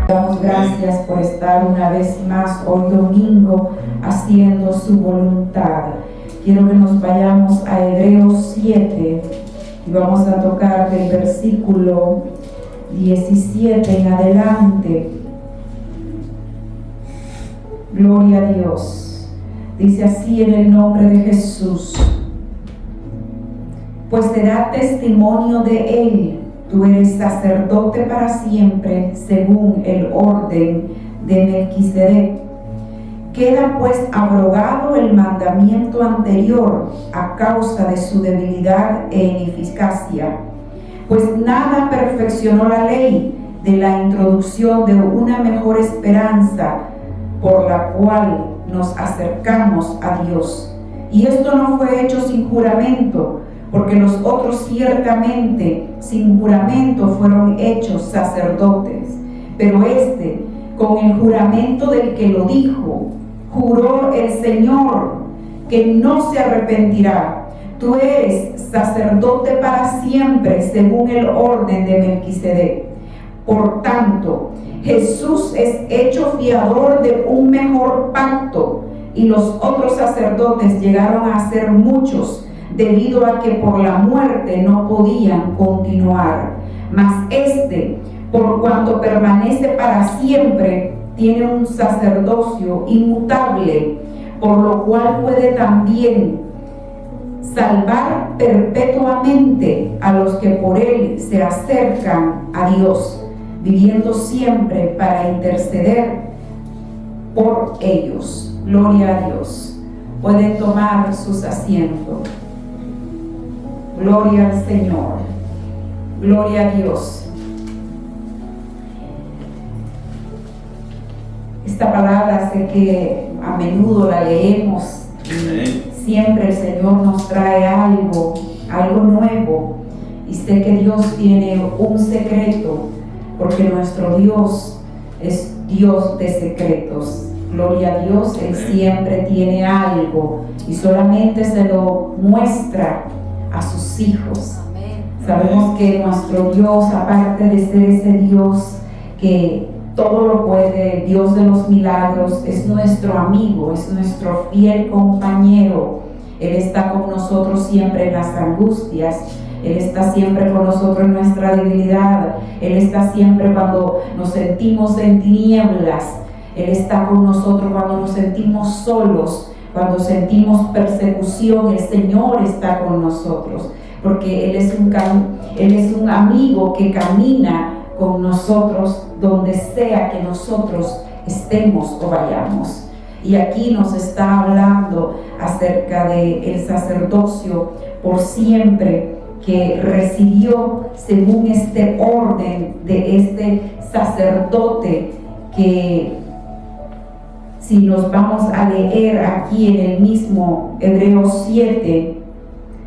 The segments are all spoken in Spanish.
Damos gracias por estar una vez más hoy domingo haciendo su voluntad. Quiero que nos vayamos a Hebreos 7 y vamos a tocar del versículo 17 en adelante. Gloria a Dios. Dice así en el nombre de Jesús: pues te da testimonio de Él. Tú eres sacerdote para siempre, según el orden de Melquisedec. Queda pues abrogado el mandamiento anterior a causa de su debilidad e ineficacia, pues nada perfeccionó la ley de la introducción de una mejor esperanza por la cual nos acercamos a Dios. Y esto no fue hecho sin juramento, porque los otros ciertamente sin juramento fueron hechos sacerdotes, pero este, con el juramento del que lo dijo, juró el Señor que no se arrepentirá: tú eres sacerdote para siempre, según el orden de Melquisedec. Por tanto, Jesús es hecho fiador de un mejor pacto, y los otros sacerdotes llegaron a ser muchos, debido a que por la muerte no podían continuar. Mas este, por cuanto permanece para siempre, tiene un sacerdocio inmutable, por lo cual puede también salvar perpetuamente a los que por él se acercan a Dios, viviendo siempre para interceder por ellos. Gloria a Dios. Pueden tomar sus asientos. Gloria al Señor. Gloria a Dios. Esta palabra sé que a menudo la leemos y siempre el Señor nos trae algo nuevo. Y sé que Dios tiene un secreto, porque nuestro Dios es Dios de secretos. Gloria a Dios, Él siempre tiene algo y solamente se lo muestra a sus hijos. Sabemos que nuestro Dios, aparte de ser ese Dios que todo lo puede, Dios de los milagros, es nuestro amigo, es nuestro fiel compañero. Él está con nosotros siempre en las angustias. Él está siempre con nosotros en nuestra debilidad. Él está siempre cuando nos sentimos en tinieblas. Él está con nosotros cuando nos sentimos solos, cuando sentimos persecución. El Señor está con nosotros, porque Él es un amigo que camina con nosotros donde sea que nosotros estemos o vayamos. Y aquí nos está hablando acerca del sacerdocio por siempre que recibió según este orden de este sacerdote, que si nos vamos a leer aquí en el mismo Hebreos 7,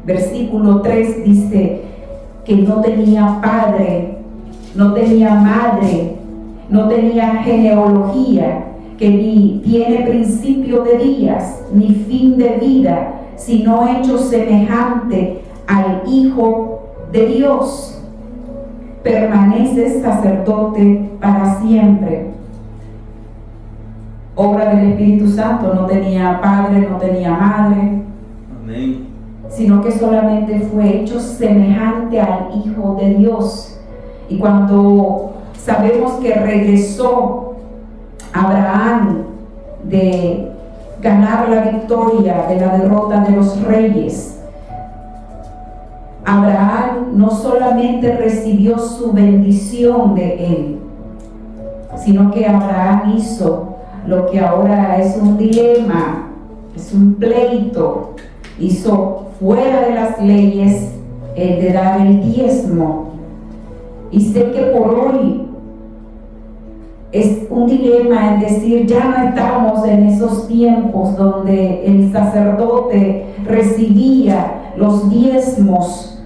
versículo 3, dice que no tenía padre, no tenía madre, no tenía genealogía, que ni tiene principio de días, ni fin de vida, sino hecho semejante al Hijo de Dios. Permanece sacerdote para siempre. Obra del Espíritu Santo, no tenía padre, no tenía madre. Amén. Sino que solamente fue hecho semejante al Hijo de Dios. Y cuando sabemos que regresó Abraham de ganar la victoria de la derrota de los reyes, Abraham no solamente recibió su bendición de él, sino que Abraham hizo lo que ahora es un dilema, es un pleito. Hizo fuera de las leyes el de dar el diezmo. Y sé que por hoy es un dilema en decir, ya no estamos en esos tiempos donde el sacerdote recibía los diezmos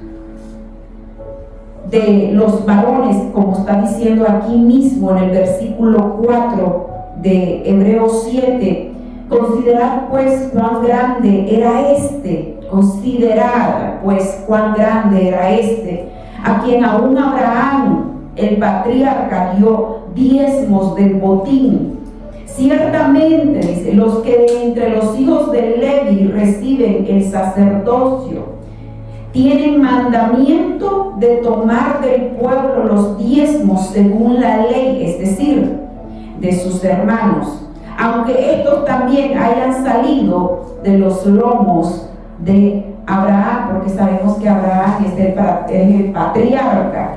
de los varones, como está diciendo aquí mismo en el versículo 4 de Hebreos 7. Considerad pues cuán grande era este, considerad pues cuán grande era este, a quien aún Abraham el patriarca dio diezmos del botín. Ciertamente, dice, los que de entre los hijos de Levi reciben el sacerdocio tienen mandamiento de tomar del pueblo los diezmos según la ley, es decir, de sus hermanos, aunque estos también hayan salido de los lomos de Abraham, porque sabemos que Abraham es el patriarca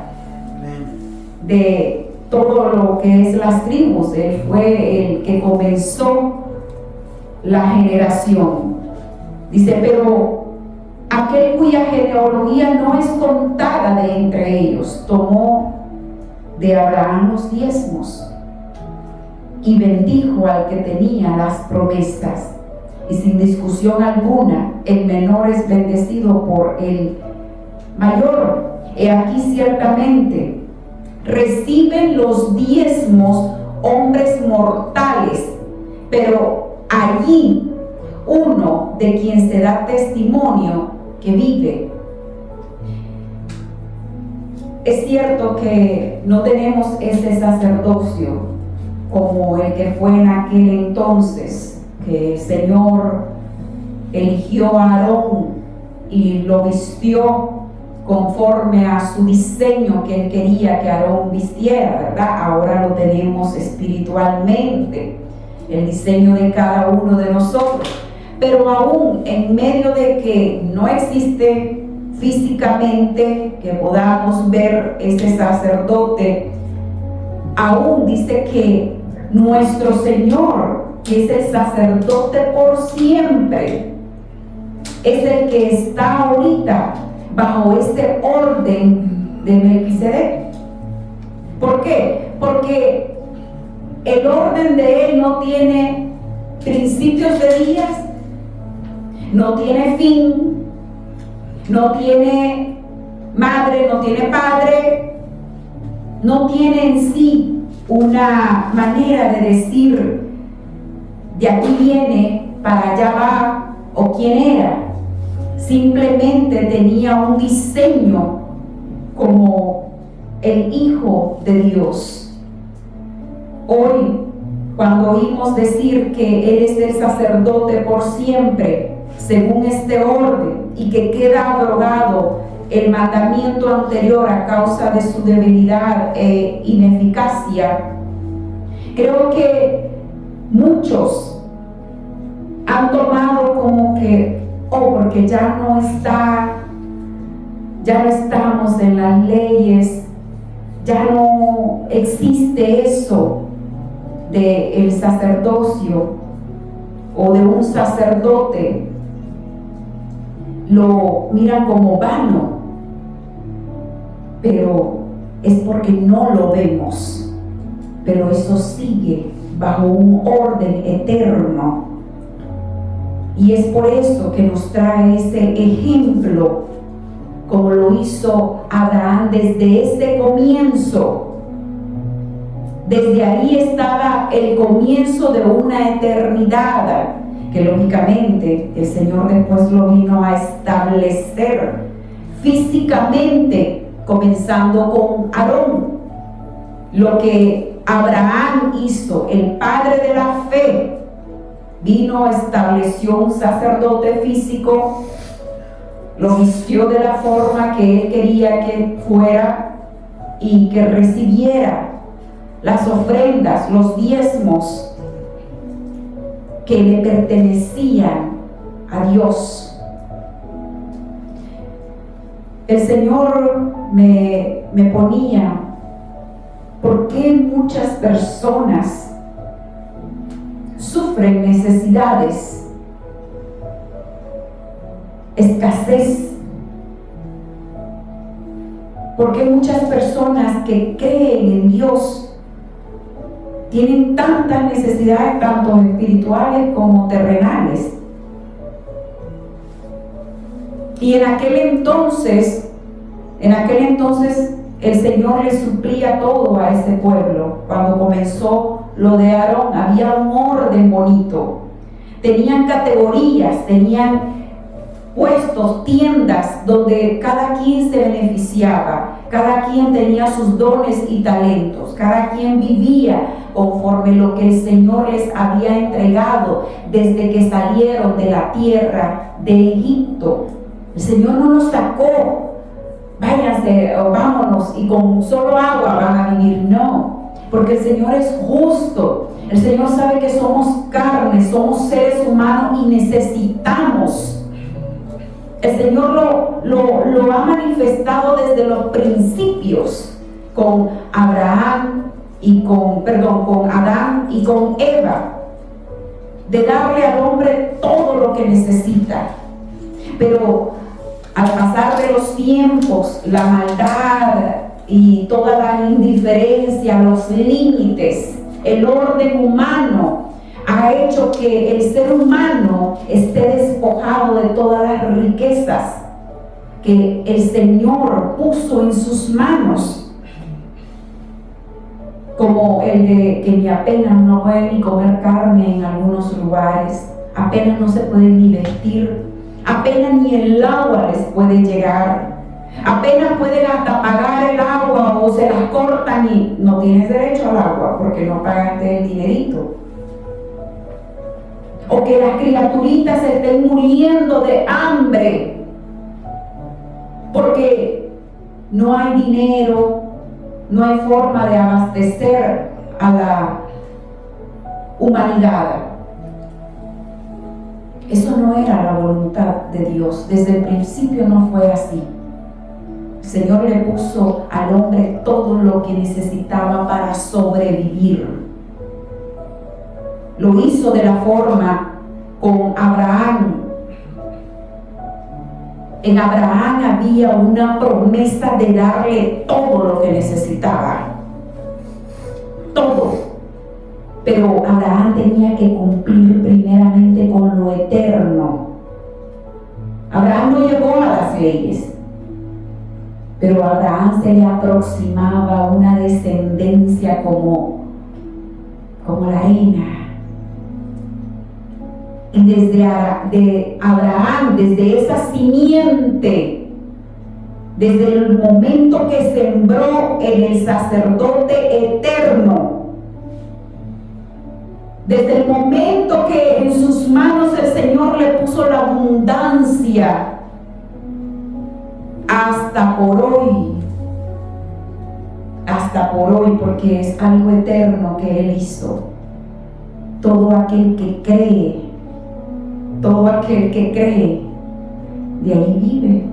de todo lo que es las tribus. Él fue el que comenzó la generación. Dice, pero aquel cuya genealogía no es contada de entre ellos, tomó de Abraham los diezmos y bendijo al que tenía las promesas. Y sin discusión alguna, el menor es bendecido por el mayor. He aquí ciertamente reciben los diezmos hombres mortales, pero allí uno de quien se da testimonio que vive. Es cierto que no tenemos ese sacerdocio como el que fue en aquel entonces, que el Señor eligió a Aarón y lo vistió conforme a su diseño que Él quería que Aarón vistiera, ¿verdad? Ahora lo tenemos espiritualmente, el diseño de cada uno de nosotros. Pero aún en medio de que no existe físicamente que podamos ver ese sacerdote, aún dice que nuestro Señor, que es el sacerdote por siempre, es el que está ahorita bajo ese orden de Melquisedec. ¿Por qué? Porque el orden de él no tiene principios de días, no tiene fin, no tiene madre, no tiene padre, no tiene en sí una manera de decir de aquí viene, para allá va, o quién era. Simplemente tenía un diseño como el Hijo de Dios. Hoy, cuando oímos decir que Él es el sacerdote por siempre, según este orden, y que queda abrogado el mandamiento anterior a causa de su debilidad e ineficacia, creo que muchos han tomado como que, porque ya no estamos en las leyes, ya no existe eso del sacerdocio o de un sacerdote, lo miran como vano, pero es porque no lo vemos, pero eso sigue bajo un orden eterno. Y es por eso que nos trae ese ejemplo, como lo hizo Abraham desde ese comienzo. Desde ahí estaba el comienzo de una eternidad, que lógicamente el Señor después lo vino a establecer físicamente, comenzando con Aarón. Lo que Abraham hizo, el padre de la fe, vino, estableció un sacerdote físico, lo vistió de la forma que él quería que fuera y que recibiera las ofrendas, los diezmos que le pertenecían a Dios. El Señor me ponía, ¿por qué muchas personas sufren necesidades, escasez? Porque muchas personas que creen en Dios tienen tantas necesidades, tanto espirituales como terrenales. Y en aquel entonces el Señor le suplía todo a ese pueblo. Cuando comenzó lo de Aarón, había un orden bonito. Tenían categorías, tenían puestos, tiendas donde cada quien se beneficiaba. Cada quien tenía sus dones y talentos. Cada quien vivía conforme lo que el Señor les había entregado desde que salieron de la tierra de Egipto. El Señor no nos sacó, váyanse o vámonos y con solo agua van a vivir. No, porque el Señor es justo. El Señor sabe que somos carne, somos seres humanos y necesitamos. El Señor lo ha manifestado desde los principios con Adán y con Eva, de darle al hombre todo lo que necesita. Pero al pasar de los tiempos, la maldad y toda la indiferencia, los límites, el orden humano ha hecho que el ser humano esté despojado de todas las riquezas que el Señor puso en sus manos, como el de que apenas no pueden ni comer carne en algunos lugares, apenas no se pueden ni vestir, apenas ni el agua les puede llegar, apenas pueden hasta pagar el agua o se las cortan y no tienes derecho al agua porque no pagaste el dinerito. O que las criaturitas se estén muriendo de hambre porque no hay dinero, no hay forma de abastecer a la humanidad. Eso no era la voluntad de Dios. Desde el principio no fue así. El Señor le puso al hombre todo lo que necesitaba para sobrevivir. Lo hizo de la forma con Abraham. En Abraham había una promesa de darle todo lo que necesitaba. Todo. Pero Abraham tenía que cumplir primeramente con lo eterno. Abraham no llegó a las leyes, pero a Abraham se le aproximaba una descendencia como la arena. Y desde Abraham, desde esa simiente, desde el momento que sembró en el sacerdote eterno, desde el momento que en sus manos el Señor le puso la abundancia, hasta por hoy, porque es algo eterno que Él hizo. Todo aquel que cree, de ahí vive,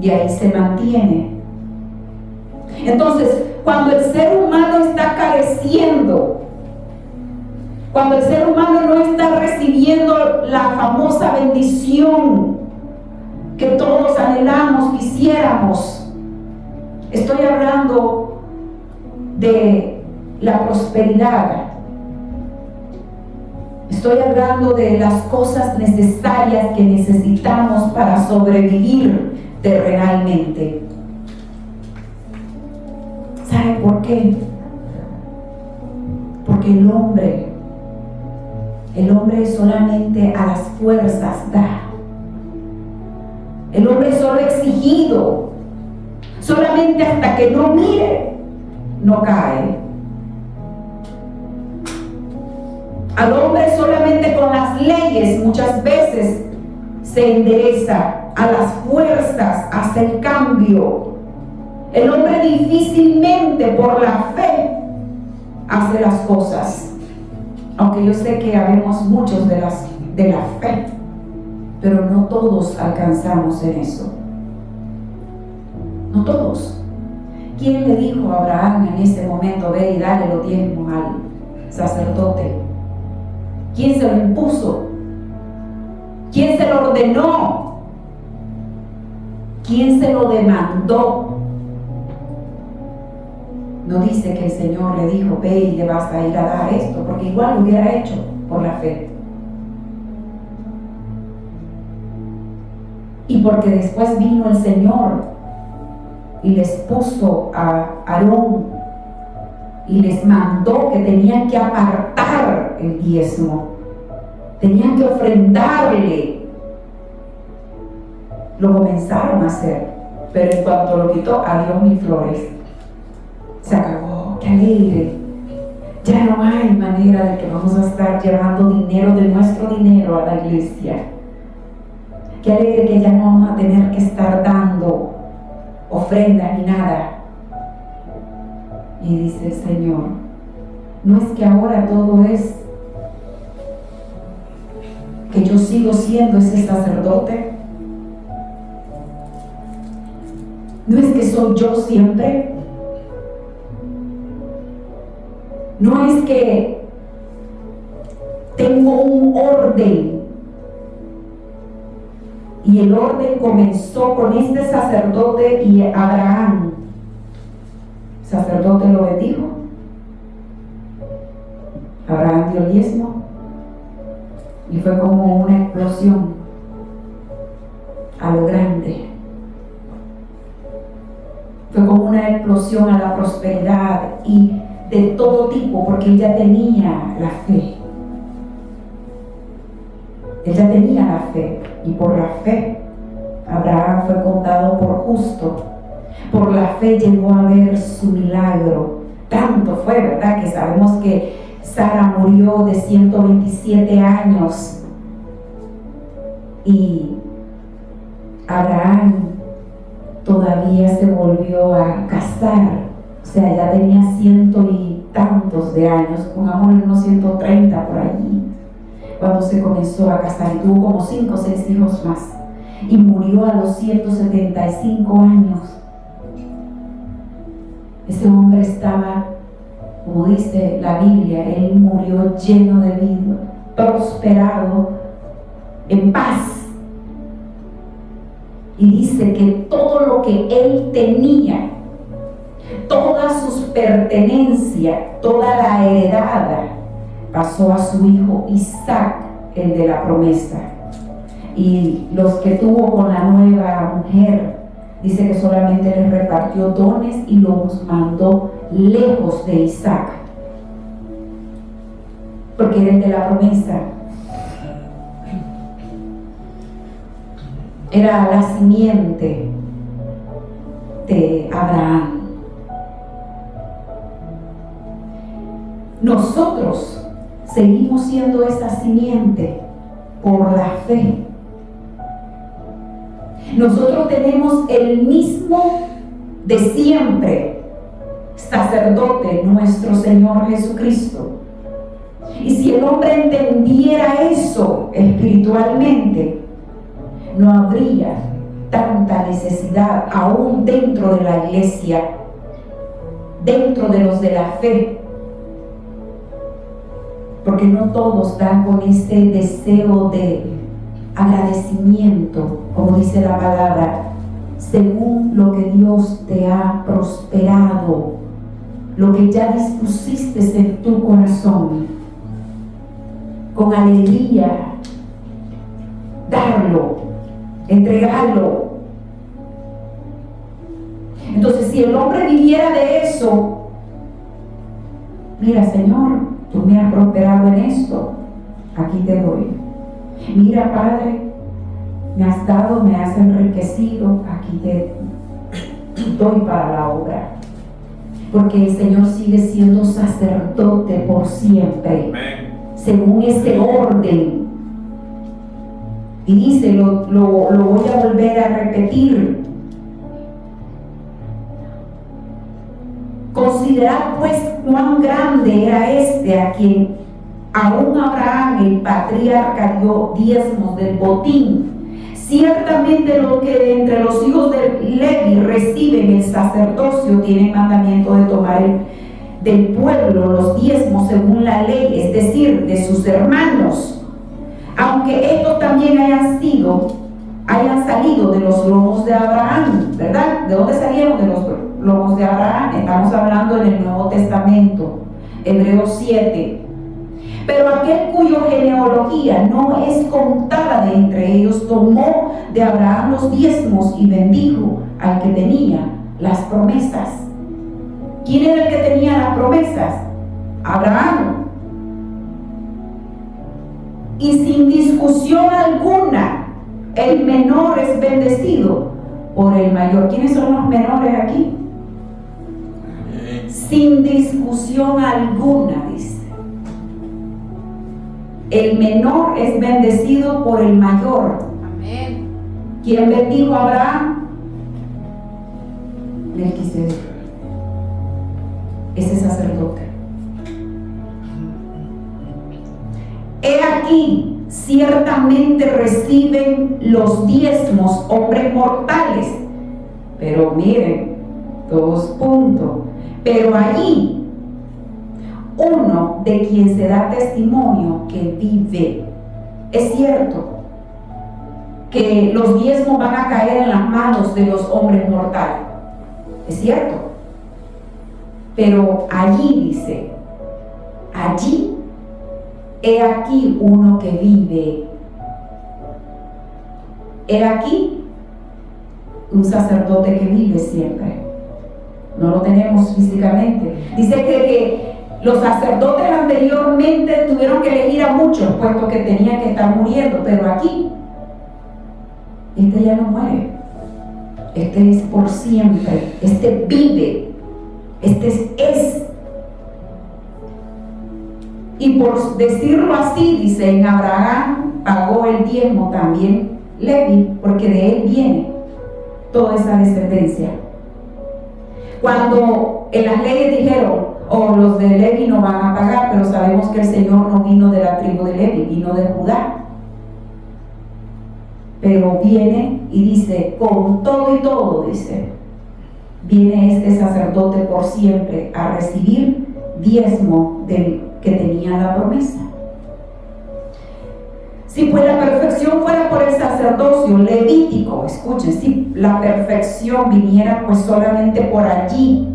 de ahí se mantiene. Entonces, cuando el ser humano está careciendo, cuando el ser humano no está recibiendo la famosa bendición que todos anhelamos, quisiéramos, estoy hablando de la prosperidad. Estoy hablando de las cosas necesarias que necesitamos para sobrevivir terrenalmente. ¿Sabe por qué? Porque el hombre solamente a las fuerzas da. El hombre es solo exigido. Solamente hasta que no mire, no cae. Al hombre solamente con las leyes muchas veces se endereza, a las fuerzas hace el cambio. El hombre difícilmente por la fe hace las cosas. Aunque yo sé que habemos muchos de la fe, pero no todos alcanzamos en eso. No todos. ¿Quién le dijo a Abraham en ese momento, ve y dale los diezmos al sacerdote? ¿Quién se lo impuso? ¿Quién se lo ordenó? ¿Quién se lo demandó? No dice que el Señor le dijo, ve y le vas a ir a dar esto, porque igual lo hubiera hecho por la fe. Y porque después vino el Señor y les puso a Aarón y les mandó que tenían que apartar el diezmo, tenían que ofrendarle. Lo comenzaron a hacer. pero en cuanto lo quitó, adiós mis flores. Se acabó. ¡Qué alegre! Ya no hay manera de que vamos a estar llevando dinero de nuestro dinero a la iglesia. Qué alegre que ya no vamos a tener que estar dando ofrendas ni nada. Y dice el Señor, no es que ahora todo es que yo sigo siendo ese sacerdote. No es que soy yo siempre. No es que tengo un orden. Y el orden comenzó con este sacerdote y Abraham. El sacerdote lo bendijo. Abraham dio el diezmo. Y fue como una explosión a lo grande. Fue como una explosión a la prosperidad y de todo tipo, porque él ya tenía la fe. Él ya tenía la fe, y por la fe Abraham fue contado por justo. Por la fe llegó a ver su milagro. Tanto fue, ¿verdad?, que sabemos que Sara murió de 127 años y Abraham todavía se volvió a casar. O sea, ya tenía 100 y tantos de años, pongamos unos 130 por allí, cuando se comenzó a casar, y tuvo como 5 o 6 hijos más, y murió a los 175 años. Ese hombre estaba, como dice la Biblia, él murió lleno de vida, prosperado, en paz. Y dice que todo lo que él tenía, todas sus pertenencias, toda la heredad, pasó a su hijo Isaac, el de la promesa. Y los que tuvo con la nueva mujer, dice que solamente les repartió dones y los mandó lejos de Isaac, porque era el de la promesa. Era la simiente de Abraham. Nosotros seguimos siendo esa simiente por la fe. Nosotros tenemos el mismo de siempre, sacerdote, nuestro Señor Jesucristo. Y si el hombre entendiera eso espiritualmente, no habría tanta necesidad aún dentro de la iglesia, dentro de los de la fe, porque no todos dan con ese deseo de agradecimiento, como dice la palabra, según lo que Dios te ha prosperado, lo que ya dispusiste en tu corazón, con alegría, darlo, entregarlo. Entonces, si el hombre viviera de eso, mira, Señor, tú me has prosperado en esto, aquí te doy. Mira, Padre, me has dado, me has enriquecido, aquí te doy para la obra. Porque el Señor sigue siendo sacerdote por siempre, según ese orden. Y dice, lo voy a volver a repetir: considerad pues cuán grande era este a quien aún Abraham el patriarca dio diezmos del botín. Ciertamente los que entre los hijos de Levi reciben el sacerdocio tienen mandamiento de tomar del pueblo los diezmos según la ley, es decir, de sus hermanos, aunque estos también hayan salido de los lomos de Abraham, ¿verdad? ¿De dónde salieron? De los lomos de Abraham. Estamos hablando en el Nuevo Testamento, Hebreos 7. Pero aquel cuya genealogía no es contada de entre ellos, tomó de Abraham los diezmos y bendijo al que tenía las promesas. ¿Quién era el que tenía las promesas? Abraham. Y sin discusión alguna, el menor es bendecido por el mayor. ¿Quiénes son los menores aquí? Sin discusión alguna, dice. El menor es bendecido por el mayor. Amén. ¿Quién bendijo a Abraham? Melquisedec, ese sacerdote. He aquí, ciertamente reciben los diezmos hombres mortales. Pero miren, 2 puntos. Pero allí, uno de quien se da testimonio que vive. Es cierto que los diezmos van a caer en las manos de los hombres mortales. Es cierto. Pero allí dice, allí, he aquí uno que vive. He aquí un sacerdote que vive siempre. No lo tenemos físicamente. Dice que los sacerdotes anteriormente tuvieron que elegir a muchos, puesto que tenían que estar muriendo. Pero aquí, este ya no muere. Este es por siempre. Este vive. Este es. Y por decirlo así, dice, en Abraham pagó el diezmo también Levi, porque de él viene toda esa descendencia. Cuando en las leyes dijeron, los de Levi no van a pagar, pero sabemos que el Señor no vino de la tribu de Levi, vino de Judá. Pero viene y dice, con todo y todo, dice, viene este sacerdote por siempre a recibir diezmo del que tenía la promesa. Si pues la perfección fuera por el sacerdocio levítico, escuchen, si la perfección viniera pues solamente por allí,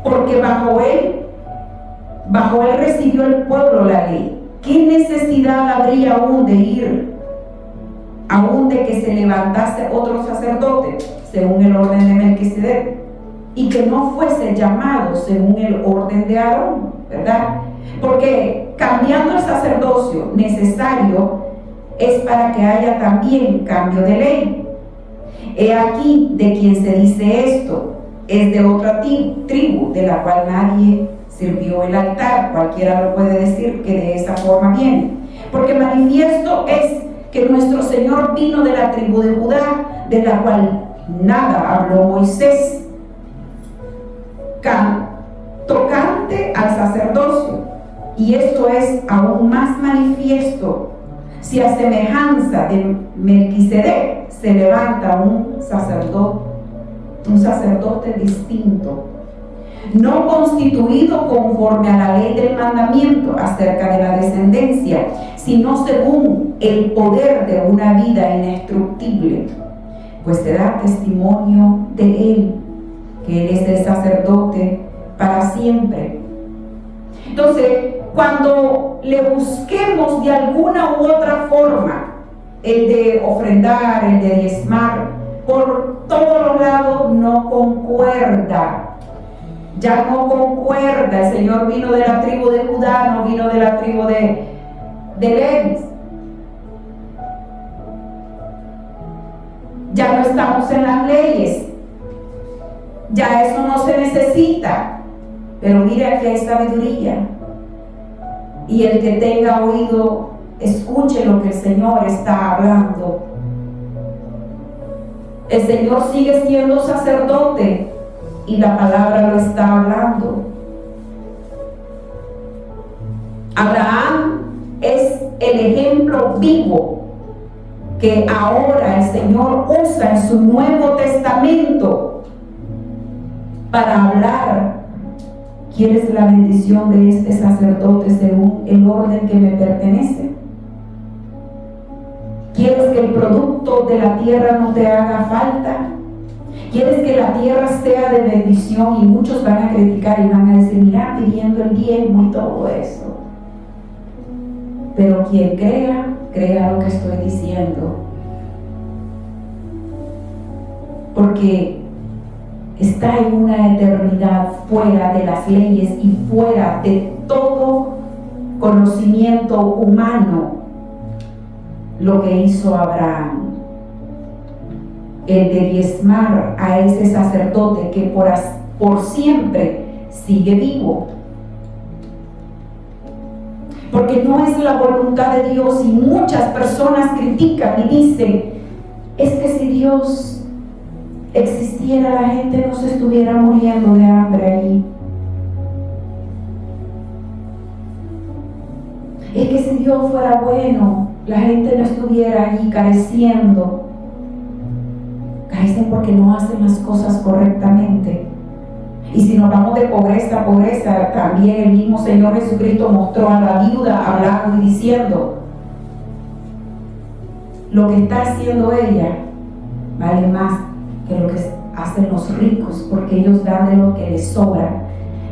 porque bajo él recibió el pueblo la ley, ¿qué necesidad habría aún de ir, aún de que se levantase otro sacerdote, según el orden de Melquisedec, y que no fuese llamado según el orden de Aarón, ¿verdad? Porque cambiando el sacerdocio necesario es para que haya también cambio de ley. He aquí de quien se dice esto, es de otra tribu, de la cual nadie sirvió el altar. Cualquiera lo puede decir que de esa forma viene. Porque manifiesto es que nuestro Señor vino de la tribu de Judá, de la cual nada habló Moisés, tocante al sacerdocio. Y esto es aún más manifiesto si a semejanza de Melquisedec se levanta un sacerdote distinto, no constituido conforme a la ley del mandamiento acerca de la descendencia, sino según el poder de una vida indestructible, pues se da testimonio de él, que él es el sacerdote para siempre. Entonces, cuando le busquemos de alguna u otra forma el de ofrendar, el de diezmar, por todos los lados no concuerda. Ya no concuerda. El Señor vino de la tribu de Judá, no vino de la tribu de Levi. Ya no estamos en las leyes. Ya eso no se necesita. Pero mira que hay sabiduría. Y el que tenga oído, escuche lo que el Señor está hablando. El Señor sigue siendo sacerdote y la palabra lo está hablando. Abraham es el ejemplo vivo que ahora el Señor usa en su Nuevo Testamento para hablar. ¿Quieres la bendición de este sacerdote según el orden que me pertenece? ¿Quieres que el producto de la tierra no te haga falta? ¿Quieres que la tierra sea de bendición? Y muchos van a criticar y van a decir, mira, pidiendo el diezmo y todo eso. Pero quien crea lo que estoy diciendo. Porque está en una eternidad fuera de las leyes y fuera de todo conocimiento humano lo que hizo Abraham. el de diezmar a ese sacerdote que por siempre sigue vivo. Porque no es la voluntad de Dios, y muchas personas critican y dicen, es que si Dios existiera, la gente no se estuviera muriendo de hambre ahí. Es que si Dios fuera bueno, la gente no estuviera ahí careciendo. Carecen porque no hacen las cosas correctamente. Y si nos vamos de pobreza a pobreza, también el mismo Señor Jesucristo mostró a la viuda hablando y diciendo, lo que está haciendo ella vale más que lo que hacen los ricos, porque ellos dan de lo que les sobra,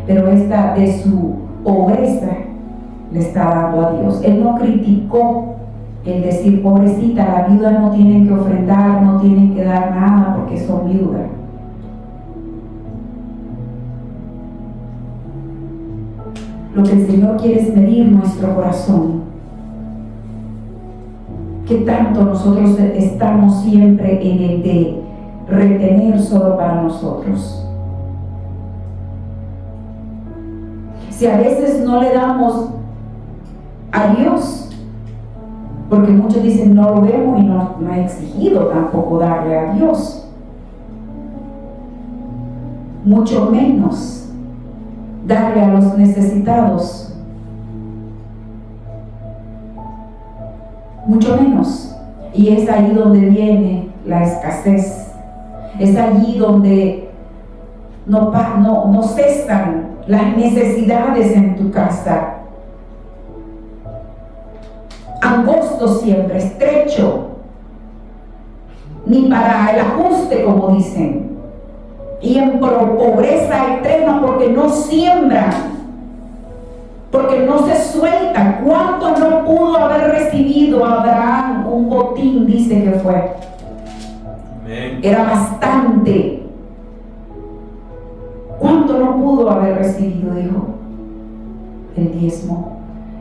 pero esta de su pobreza le está dando a Dios. Él no criticó el decir, pobrecita, las viudas no tienen que ofrendar, no tienen que dar nada porque son viudas. Lo que el Señor quiere es medir nuestro corazón. ¿Qué tanto nosotros estamos siempre en el de retener solo para nosotros? Si a veces no le damos a Dios, porque muchos dicen no lo vemos y no he exigido tampoco darle a Dios, mucho menos darle a los necesitados, mucho menos. Y es ahí donde viene la escasez, es allí donde no cesan las necesidades en tu casa. Angosto siempre, estrecho, ni para el ajuste, como dicen, y en pobreza extrema, porque no siembran, porque no se sueltan. ¿Cuánto no pudo haber recibido Abraham? Un botín, dice que fue. Amén. Era bastante. ¿Cuánto no pudo haber recibido? Dijo, el diezmo.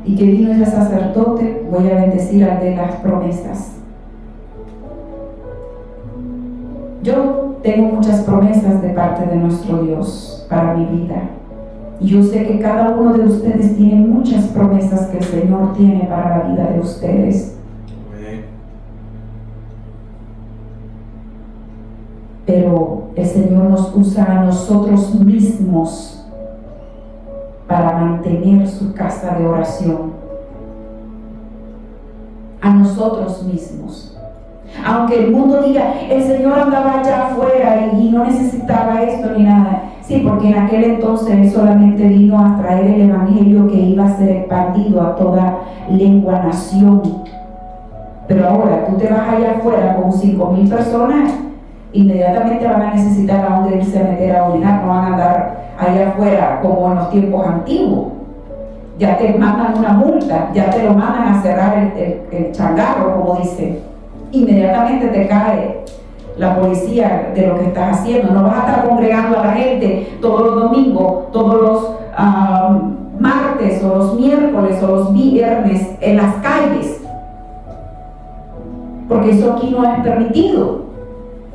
Y que vino ese sacerdote, voy a bendecir al de las promesas. Yo tengo muchas promesas de parte de nuestro Dios para mi vida. Y yo sé que cada uno de ustedes tiene muchas promesas que el Señor tiene para la vida de ustedes. Amén. Pero el Señor nos usa a nosotros mismos para mantener su casa de oración. A nosotros mismos. Aunque el mundo diga, el Señor andaba allá afuera y no necesitaba esto ni nada. Sí, porque en aquel entonces Él solamente vino a traer el evangelio que iba a ser expandido a toda lengua, nación. Pero ahora tú te vas allá afuera con 5,000 personas, inmediatamente van a necesitar a dónde irse a meter a orinar, no van a andar allá afuera como en los tiempos antiguos. Ya te mandan una multa, ya te lo mandan a cerrar el changarro, como dicen. Inmediatamente te cae la policía de lo que estás haciendo. No vas a estar congregando a la gente todos los domingos, todos los martes o los miércoles o los viernes en las calles, porque eso aquí no es permitido.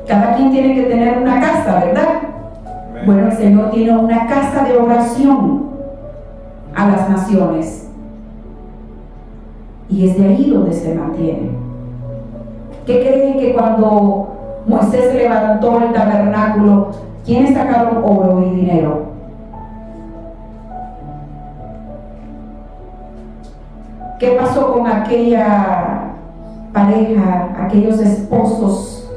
Cada quien tiene que tener una casa, ¿verdad? Bueno, el Señor tiene una casa de oración a las naciones, y es de ahí donde se mantiene. ¿Qué creen que cuando Moisés levantó el tabernáculo, quiénes sacaron oro y dinero? ¿Qué pasó con aquella pareja, aquellos esposos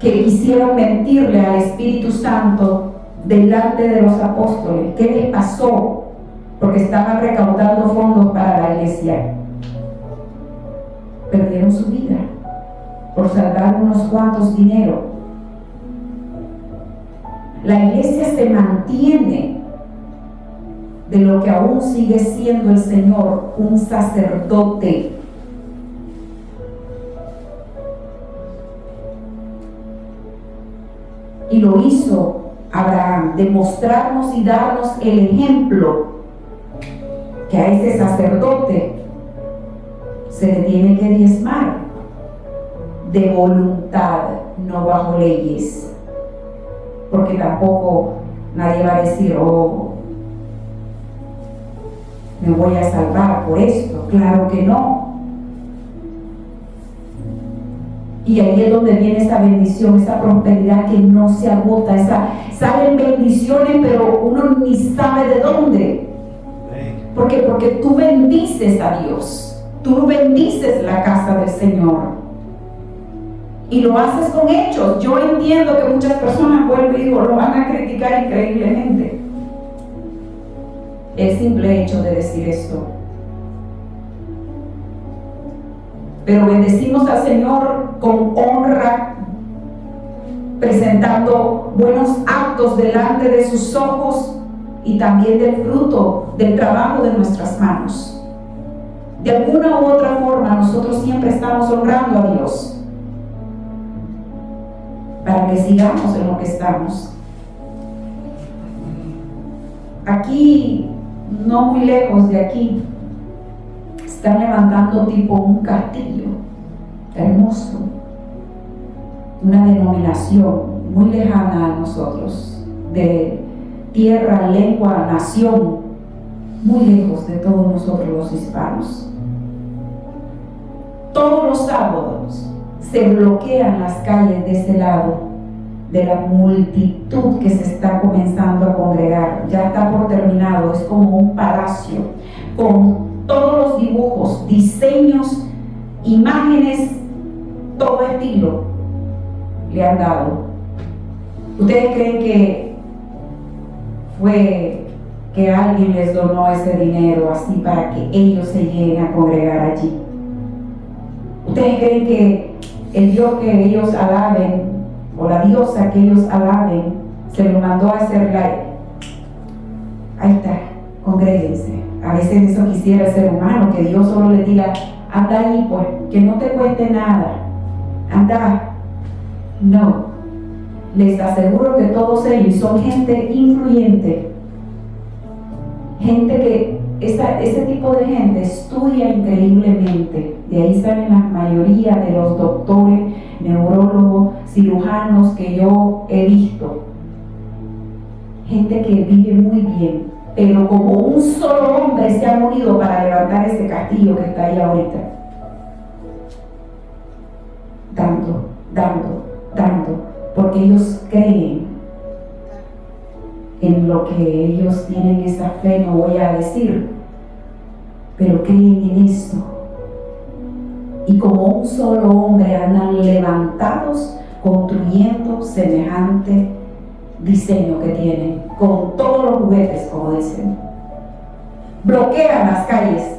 que quisieron mentirle al Espíritu Santo delante de los apóstoles? ¿Qué les pasó? Porque estaban recaudando fondos para la iglesia. Perdieron su vida por salvar unos cuantos dinero. La iglesia se mantiene de lo que aún sigue siendo el Señor, un sacerdote. Y lo hizo Abraham, demostrarnos y darnos el ejemplo que a ese sacerdote se le tiene que diezmar. de voluntad, no bajo leyes. Porque tampoco nadie va a decir, oh, me voy a salvar por esto. Claro que no. Y ahí es donde viene esa bendición, esa prosperidad que no se agota. Salen bendiciones, pero uno ni sabe de dónde. Porque tú bendices a Dios. Tú bendices la casa del Señor. Y lo haces con hechos. Yo entiendo que muchas personas, vuelvo y digo, lo van a criticar increíblemente. El simple hecho de decir esto. Pero bendecimos al Señor con honra, presentando buenos actos delante de sus ojos y también del fruto del trabajo de nuestras manos. De alguna u otra forma, nosotros siempre estamos honrando a Dios para que sigamos en lo que estamos. Aquí, no muy lejos de aquí, están levantando tipo un castillo hermoso, una denominación muy lejana a nosotros, de tierra, lengua, nación, muy lejos de todos nosotros los hispanos. Todos los sábados se bloquean las calles de ese lado de la multitud que se está comenzando a congregar. Ya está por terminado, es como un palacio con todos los dibujos, diseños, imágenes, todo estilo le han dado. ¿Ustedes creen que fue que alguien les donó ese dinero así para que ellos se lleguen a congregar allí? ¿Ustedes creen que el Dios que ellos alaben o la diosa que ellos alaben se lo mandó a hacer ahí está, congréguense? A veces eso quisiera el ser humano, que Dios solo le diga, anda ahí pues, que no te cueste nada, anda. No, les aseguro que todos ellos son gente influyente, gente que ese tipo de gente estudia increíblemente. De ahí salen la mayoría de los doctores, neurólogos, cirujanos que yo he visto. Gente que vive muy bien, pero como un solo hombre se ha unido para levantar ese castillo que está ahí ahorita. Dando, porque ellos creen en lo que ellos tienen esa fe, no voy a decir, pero creen en eso. Y como un solo hombre andan levantados, construyendo semejante diseño que tienen, con todos los juguetes, como dicen. Bloquean las calles.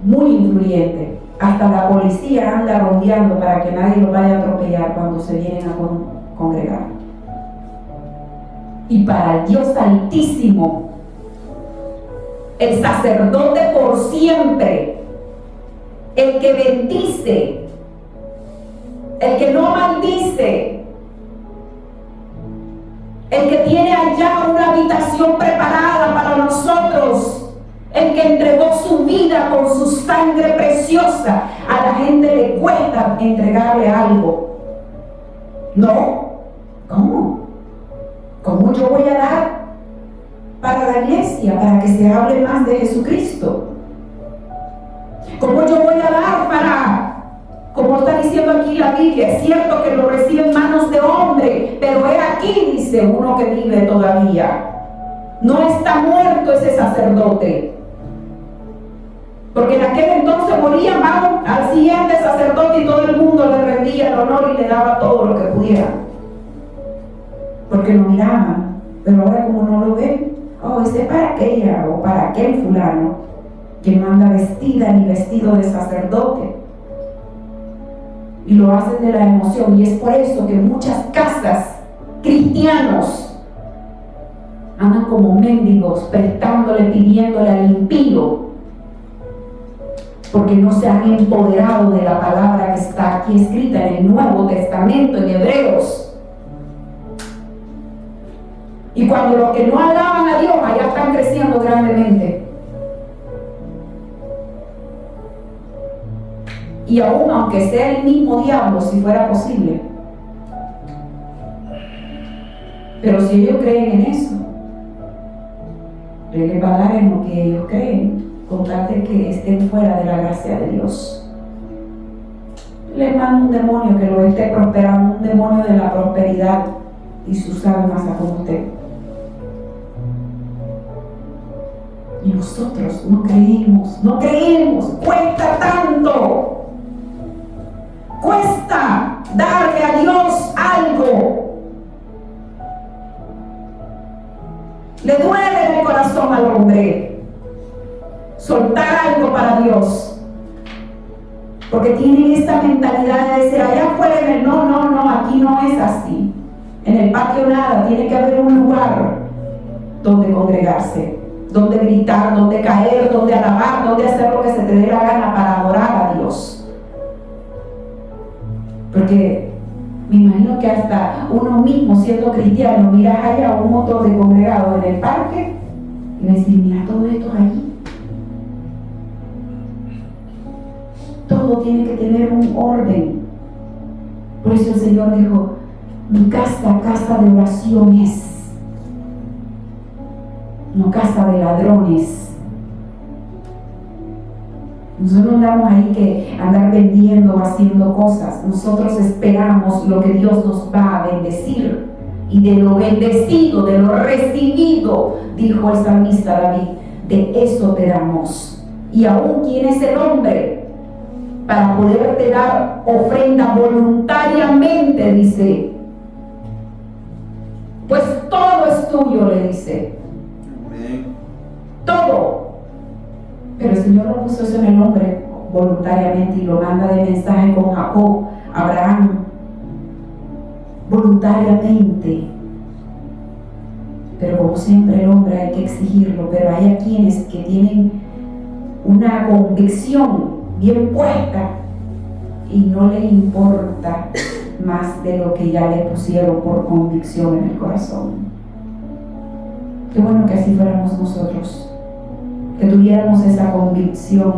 Muy influyente. Hasta la policía anda rondeando para que nadie lo vaya a atropellar cuando se vienen a congregar. Y para el Dios Altísimo, el sacerdote por siempre, el que bendice, el que no maldice, el que tiene allá una habitación preparada para nosotros, el que entregó su vida con su sangre preciosa. A la gente le cuesta entregarle algo. No, ¿cómo yo voy a dar para la iglesia, para que se hable más de Jesucristo? ¿Cómo yo voy a dar para, como está diciendo aquí la Biblia? Es cierto que lo recibe en manos de hombre, pero he aquí, dice uno que vive todavía. No está muerto ese sacerdote. Porque en aquel entonces morían, vamos al siguiente sacerdote y todo el mundo le rendía el honor y le daba todo lo que pudiera. Porque lo miraban, pero ahora como no lo ven, ese es para aquella o para aquel fulano que no anda vestida ni vestido de sacerdote. Y lo hacen de la emoción, y es por eso que muchas casas cristianos andan como mendigos, prestándole, pidiéndole al impío, porque no se han empoderado de la palabra que está aquí escrita en el Nuevo Testamento, en Hebreos. Y cuando los que no alaban a Dios allá están creciendo grandemente. y aún aunque sea el mismo diablo, si fuera posible. Pero si ellos creen en eso, Él les va a dar en lo que ellos creen, con tal de que estén fuera de la gracia de Dios. Le manda un demonio que lo esté prosperando, un demonio de la prosperidad, y sus almas a como usted. Y nosotros no creemos, cuesta tanto, cuesta darle a Dios algo. Le duele en el corazón al hombre soltar algo para Dios, porque tienen esta mentalidad de decir allá afuera en el no, aquí no es así. En el patio nada, tiene que haber un lugar donde congregarse, donde gritar, donde caer, donde alabar, donde hacer lo que se te dé la gana para adorar a Dios. Porque me imagino que hasta uno mismo siendo cristiano miras allá un montón de congregados en el parque y me decís, mira todo esto allí. Todo tiene que tener un orden. Por eso el Señor dijo, mi casa, casa de oración es, no casa de ladrones. Nosotros no andamos ahí que andar vendiendo o haciendo cosas. Nosotros esperamos lo que Dios nos va a bendecir. Y de lo bendecido, de lo recibido, dijo el salmista David, de eso te damos. Y aún, ¿quién es el hombre para poderte dar ofrenda voluntariamente? Dice, pues todo es tuyo, le dice. Todo. Pero el Señor lo puso eso en el hombre voluntariamente y lo manda de mensaje con Jacob, Abraham, voluntariamente. Pero como siempre el hombre hay que exigirlo, pero hay a quienes que tienen una convicción bien puesta y no les importa más de lo que ya le pusieron por convicción en el corazón. Qué bueno que así fuéramos nosotros, que tuviéramos esa convicción.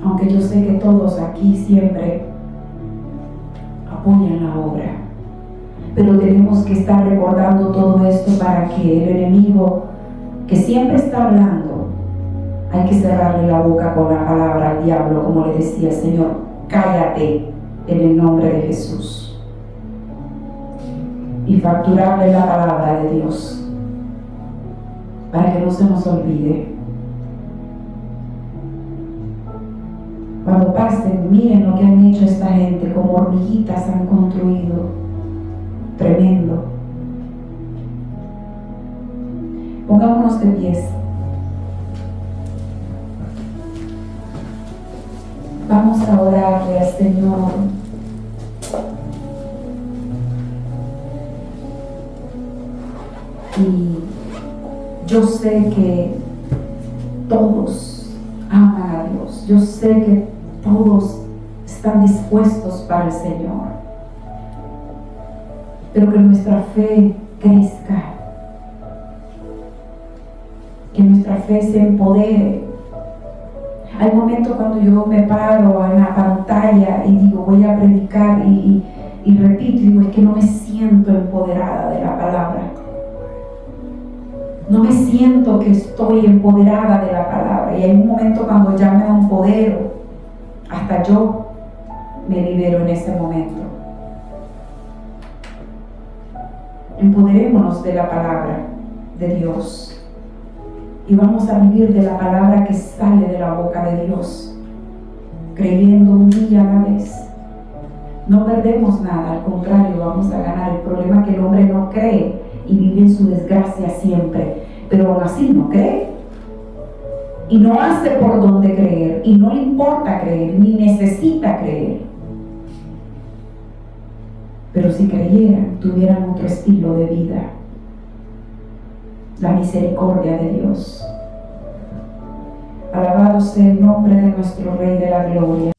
Aunque yo sé que todos aquí siempre apoyan la obra, pero tenemos que estar recordando todo esto para que el enemigo, que siempre está hablando, hay que cerrarle la boca con la palabra al diablo, como le decía el Señor, cállate en el nombre de Jesús, y facturarle la palabra de Dios para que no se nos olvide. Cuando pasen, miren lo que han hecho esta gente, como hormiguitas han construido. Tremendo. Pongámonos de pies. Vamos a orarle al Señor. Y yo sé que todos aman a Dios. Yo sé que todos están dispuestos para el Señor. Pero que nuestra fe crezca. Que nuestra fe se empodere. Hay momentos cuando yo me paro en la pantalla y digo, voy a predicar y repito, digo, es que no me siento empoderada de la palabra. No me siento que estoy empoderada de la palabra. Y hay un momento cuando ya me empodero, hasta yo me libero en ese momento. Empoderémonos de la palabra de Dios. Y vamos a vivir de la palabra que sale de la boca de Dios, creyendo un día a la vez. No perdemos nada, al contrario, vamos a ganar. El problema es que el hombre no cree y vive en su desgracia siempre, pero aún así no cree y no hace por dónde creer y no le importa creer ni necesita creer. Pero si creyeran, tuvieran otro estilo de vida, la misericordia de Dios. Alabado sea el nombre de nuestro Rey de la Gloria.